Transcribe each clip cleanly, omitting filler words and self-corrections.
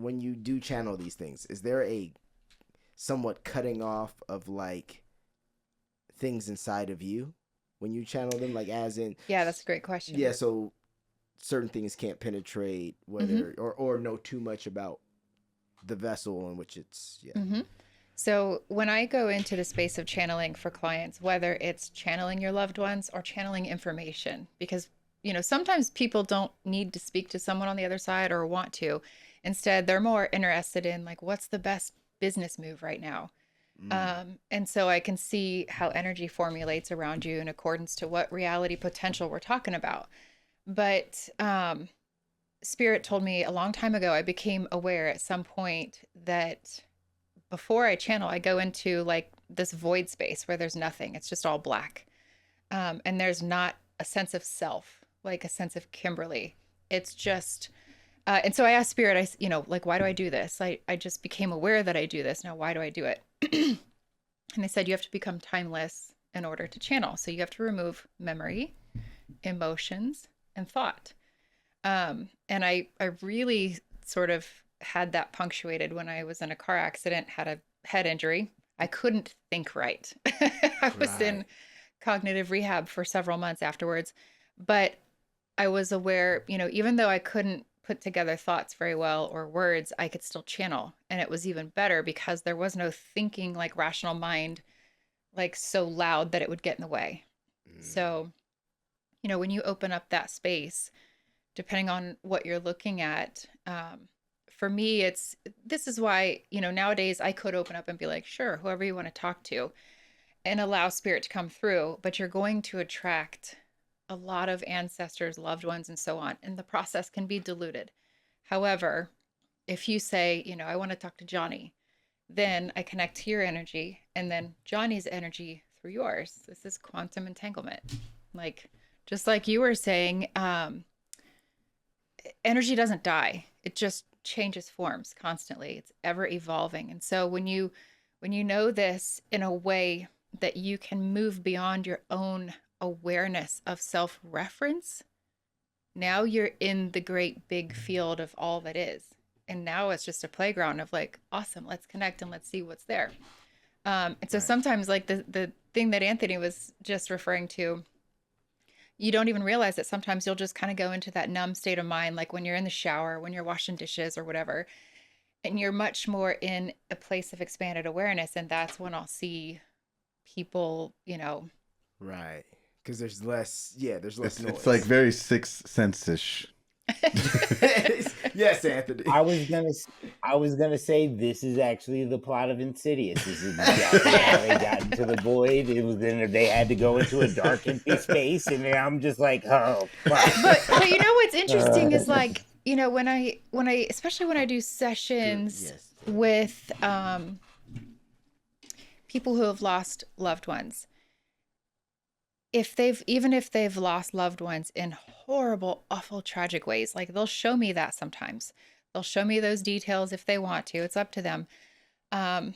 when you do channel these things, is there a somewhat cutting off of like things inside of you when you channel them, like as in, Yeah, that's a great question. yeah, so certain things can't penetrate, Mm-hmm. whether or know too much about the vessel in which it's, yeah. Mm-hmm. So when I go into the space of channeling for clients, whether it's channeling your loved ones or channeling information, because sometimes people don't need to speak to someone on the other side or want to. Instead, they're more interested in like what's the best business move right now. Mm. And so I can see how energy formulates around you in accordance to what reality potential we're talking about. But Spirit told me a long time ago, I became aware at some point that before I channel, I go into like this void space where there's nothing. It's just all black. And there's not a sense of self, like a sense of Kimberly. It's just, and so I asked Spirit, like, why do I do this? I just became aware that I do this. Now, why do I do it? And they said, you have to become timeless in order to channel. So you have to remove memory, emotions, and thought. And I really sort of had that punctuated when I was in a car accident, had a head injury. I couldn't think right. I was in Right. cognitive rehab for several months afterwards, but I was aware, even though I couldn't put together thoughts very well or words, I could still channel. And it was even better because there was no thinking like rational mind, like so loud that it would get in the way. Mm. So, when you open up that space, depending on what you're looking at. For me, this is why, nowadays I could open up and be like, sure, whoever you want to talk to and allow spirit to come through, but you're going to attract a lot of ancestors, loved ones, and so on. And the process can be diluted. However, if you say, I want to talk to Johnny, then I connect to your energy and then Johnny's energy through yours. This is quantum entanglement. Like, just like you were saying, energy doesn't die. It just changes forms constantly. It's ever evolving. And so when you know this in a way that you can move beyond your own awareness of self-reference, now you're in the great big field of all that is. And now it's just a playground of like, awesome, let's connect and let's see what's there. And so Right. sometimes like the thing that Anthony was just referring to, you don't even realize that sometimes you'll just kind of go into that numb state of mind, like when you're in the shower, when you're washing dishes or whatever, and you're much more in a place of expanded awareness. And that's when I'll see people, Right. Because there's less, yeah, there's less It's like noise. very Sixth Sense-ish. Yes, Anthony. I was gonna say this is actually the plot of Insidious. This is exactly how they got into the void. It was then they had to go into a dark, empty space, and then I'm just like, oh fuck. but what's interesting is like, when I especially when I do Good. sessions Yes. with people who have lost loved ones, if they've lost loved ones in horrible, awful, tragic ways, like they'll show me that sometimes. They'll show me those details if they want to. It's up to them. Um,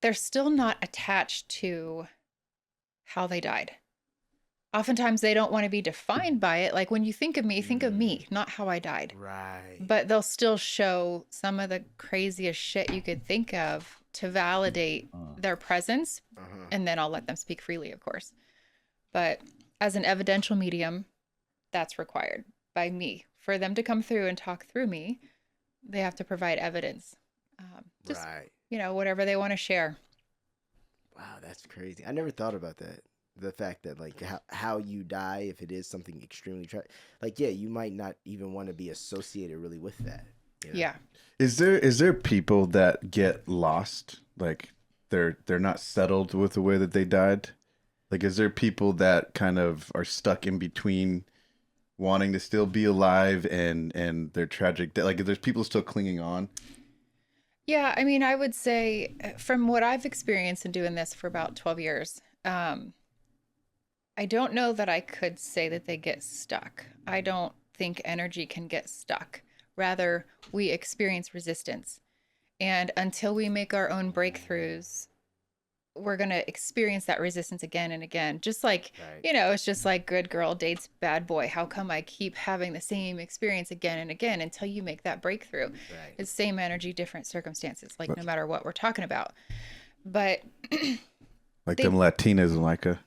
they're still not attached to how they died. Oftentimes they don't want to be defined by it. Like when you think of me, not how I died. Right. But they'll still show some of the craziest shit you could think of to validate their presence. Uh-huh. And then I'll let them speak freely, of course. But as an evidential medium, that's required by me. For them to come through and talk through me, they have to provide evidence. Just, Right. whatever they want to share. Wow, that's crazy. I never thought about that. The fact that like how you die, if it is something extremely like, yeah, you might not even want to be associated really with that. Yeah. Is there people that get lost? Like they're not settled with the way that they died? Like, is there people that kind of are stuck in between wanting to still be alive and their tragic, like, there's people still clinging on? Yeah, I mean, I would say from what I've experienced in doing this for about 12 years, I don't know that I could say that they get stuck. I don't think energy can get stuck. Rather, we experience resistance. And until we make our own breakthroughs, we're going to experience that resistance again and again. Just like, Right. you know, it's just like good girl dates bad boy. How come I keep having the same experience again and again until you make that breakthrough? Right. It's same energy, different circumstances, like no matter what we're talking about. But Like them Latinas in like a.